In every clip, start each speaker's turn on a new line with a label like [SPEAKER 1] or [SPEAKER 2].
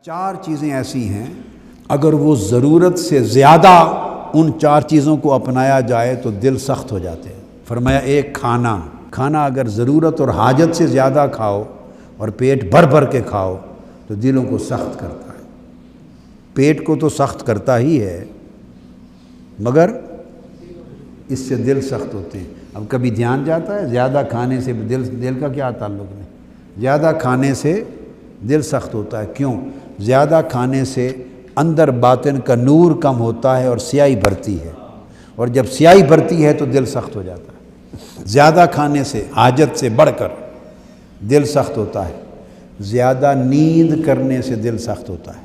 [SPEAKER 1] چار چیزیں ایسی ہیں اگر وہ ضرورت سے زیادہ ان چار چیزوں کو اپنایا جائے تو دل سخت ہو جاتے ہیں۔ فرمایا ایک کھانا اگر ضرورت اور حاجت سے زیادہ کھاؤ اور پیٹ بھر بھر کے کھاؤ تو دلوں کو سخت کرتا ہے۔ پیٹ کو تو سخت کرتا ہی ہے مگر اس سے دل سخت ہوتے ہیں۔ اب کبھی دھیان جاتا ہے زیادہ کھانے سے دل کا کیا تعلق نہیں، زیادہ کھانے سے دل سخت ہوتا ہے۔ کیوں؟ زیادہ کھانے سے اندر باطن کا نور کم ہوتا ہے اور سیاہی بھرتی ہے، اور جب سیاہی بھرتی ہے تو دل سخت ہو جاتا ہے۔ زیادہ کھانے سے حاجت سے بڑھ کر دل سخت ہوتا ہے۔ زیادہ نیند کرنے سے دل سخت ہوتا ہے۔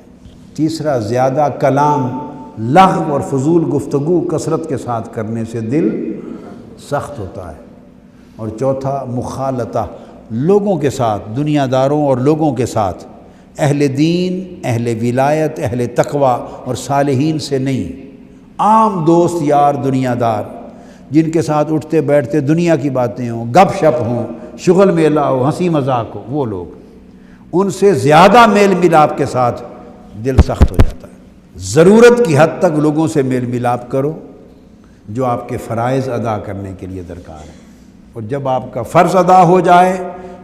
[SPEAKER 1] تیسرا، زیادہ کلام لغو اور فضول گفتگو کثرت کے ساتھ کرنے سے دل سخت ہوتا ہے۔ اور چوتھا، مخالطہ لوگوں کے ساتھ، دنیا داروں اور لوگوں کے ساتھ، اہل دین، اہل ولایت، اہل تقوی اور صالحین سے نہیں، عام دوست یار دنیا دار جن کے ساتھ اٹھتے بیٹھتے دنیا کی باتیں ہوں، گپ شپ ہوں، شغل میلہ ہو، ہنسی مذاق ہو، وہ لوگ، ان سے زیادہ میل ملاپ کے ساتھ دل سخت ہو جاتا ہے۔ ضرورت کی حد تک لوگوں سے میل ملاپ کرو جو آپ کے فرائض ادا کرنے کے لیے درکار ہے، اور جب آپ کا فرض ادا ہو جائے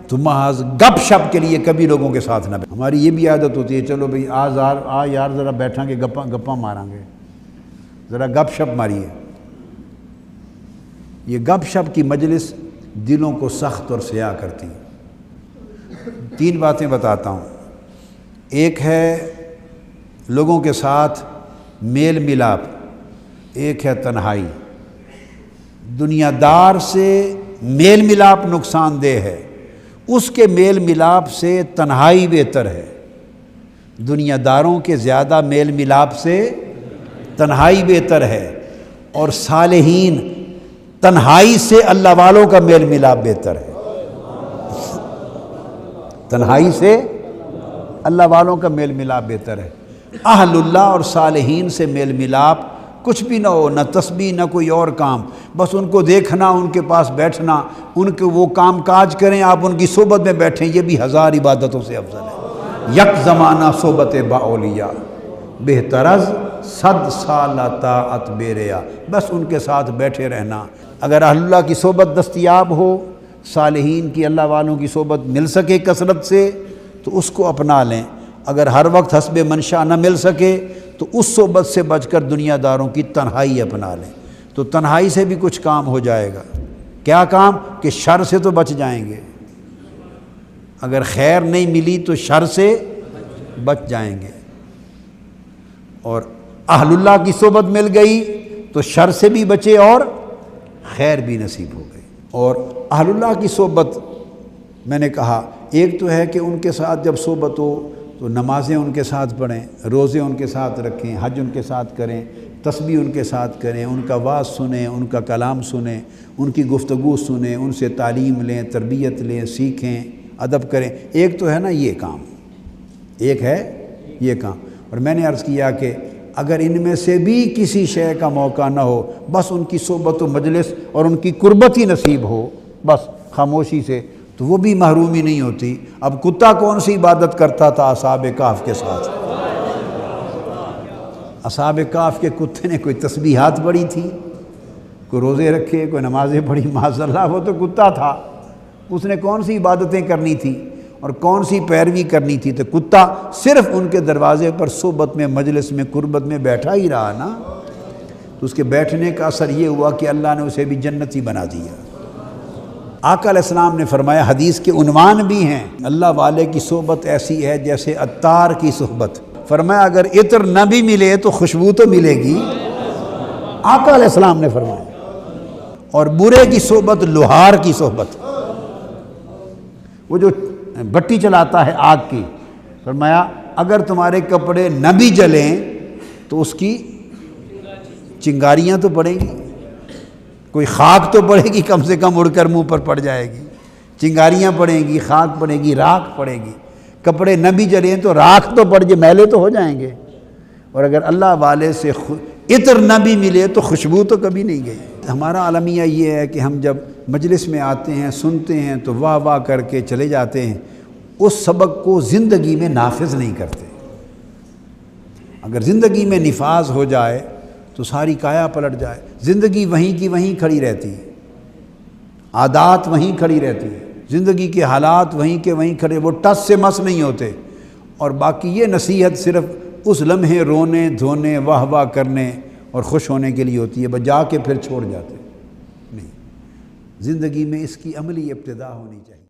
[SPEAKER 1] تو محض گپ شپ کے لیے کبھی لوگوں کے ساتھ نہ بیٹھیں۔ ہماری یہ بھی عادت ہوتی ہے، چلو بھئی آ یار ذرا بیٹھاں گے، گپاں ماریں گے، ذرا گپ شپ ماریے۔ یہ گپ شپ کی مجلس دلوں کو سخت اور سیاہ کرتی ہے۔ تین باتیں بتاتا ہوں۔ ایک ہے لوگوں کے ساتھ میل ملاپ، ایک ہے تنہائی۔ دنیا دار سے میل ملاپ نقصان دہ ہے، اس کے میل ملاپ سے تنہائی بہتر ہے۔ دنیا داروں کے زیادہ میل ملاپ سے تنہائی بہتر ہے، اور صالحین تنہائی سے اللہ والوں کا میل ملاپ بہتر ہے۔ تنہائی سے اللہ والوں کا میل ملاپ بہتر ہے۔ اہل اللہ اور صالحین سے میل ملاپ کچھ بھی نہ ہو، نہ تسبیح نہ کوئی اور کام، بس ان کو دیکھنا، ان کے پاس بیٹھنا، ان کے وہ کام کاج کریں، آپ ان کی صحبت میں بیٹھیں، یہ بھی 1000 عبادتوں سے افضل ہے۔ یک زمانہ صحبت با اولیاء بہتر از 100 سالہ طاعت بے ریا، بس ان کے ساتھ بیٹھے رہنا۔ اگر اہل اللہ کی صحبت دستیاب ہو، صالحین کی، اللہ والوں کی صحبت مل سکے کثرت سے تو اس کو اپنا لیں۔ اگر ہر وقت حسب منشاء نہ مل سکے تو اس صحبت سے بچ کر دنیا داروں کی تنہائی اپنا لیں، تو تنہائی سے بھی کچھ کام ہو جائے گا۔ کیا کام؟ کہ شر سے تو بچ جائیں گے۔ اگر خیر نہیں ملی تو شر سے بچ جائیں گے، اور اہل اللہ کی صحبت مل گئی تو شر سے بھی بچے اور خیر بھی نصیب ہو گئی۔ اور اہل اللہ کی صحبت میں نے کہا، ایک تو ہے کہ ان کے ساتھ جب صحبت ہو تو نمازیں ان کے ساتھ پڑھیں، روزے ان کے ساتھ رکھیں، حج ان کے ساتھ کریں، تسبیح ان کے ساتھ کریں، ان کا وعظ سنیں، ان کا کلام سنیں، ان کی گفتگو سنیں، ان سے تعلیم لیں، تربیت لیں، سیکھیں، ادب کریں۔ ایک تو ہے نا یہ کام، ایک ہے یہ کام۔ اور میں نے عرض کیا کہ اگر ان میں سے بھی کسی شے کا موقع نہ ہو، بس ان کی صحبت و مجلس اور ان کی قربت ہی نصیب ہو، بس خاموشی سے، تو وہ بھی محرومی نہیں ہوتی۔ اب کتا کون سی عبادت کرتا تھا اصحاب کہف کے ساتھ؟ اصحاب کہف کے کتے نے کوئی تسبیحات پڑھی تھی، کوئی روزے رکھے، کوئی نمازیں پڑھی؟ معاذ اللہ، وہ تو کتا تھا، اس نے کون سی عبادتیں کرنی تھی اور کون سی پیروی کرنی تھی؟ تو کتا صرف ان کے دروازے پر صحبت میں، مجلس میں، قربت میں بیٹھا ہی رہا نا، تو اس کے بیٹھنے کا اثر یہ ہوا کہ اللہ نے اسے بھی جنتی بنا دیا۔ آقا علیہ السلام نے فرمایا، حدیث کے عنوان بھی ہیں، اللہ والے کی صحبت ایسی ہے جیسے عطار کی صحبت۔ فرمایا اگر عطر نہ بھی ملے تو خوشبو تو ملے گی، آقا علیہ السلام نے فرمایا۔ اور برے کی صحبت لوہار کی صحبت، وہ جو بٹی چلاتا ہے آگ کی، فرمایا اگر تمہارے کپڑے نہ بھی جلیں تو اس کی چنگاریاں تو پڑیں گی، کوئی خاک تو پڑے گی، کم سے کم اڑ کر منہ پر پڑ جائے گی، چنگاریاں پڑیں گی، خاک پڑے گی، راکھ پڑے گی۔ کپڑے نہ بھی جلیں تو راکھ تو پڑ جائے، میلے تو ہو جائیں گے۔ اور اگر اللہ والے سے عطر نہ بھی ملے تو خوشبو تو کبھی نہیں گئی۔ ہمارا عالمیہ یہ ہے کہ ہم جب مجلس میں آتے ہیں، سنتے ہیں تو واہ واہ کر کے چلے جاتے ہیں، اس سبق کو زندگی میں نافذ نہیں کرتے۔ اگر زندگی میں نفاذ ہو جائے تو ساری کایا پلٹ جائے، زندگی وہیں کی وہیں کھڑی رہتی ہے، عادات وہیں کھڑی رہتی ہے، زندگی کے حالات وہیں کے وہیں کھڑے، وہ ٹس سے مس نہیں ہوتے۔ اور باقی یہ نصیحت صرف اس لمحے رونے دھونے واہ واہ کرنے اور خوش ہونے کے لیے ہوتی ہے، بجا کے پھر چھوڑ جاتے نہیں۔ زندگی میں اس کی عملی ابتدا ہونی چاہیے۔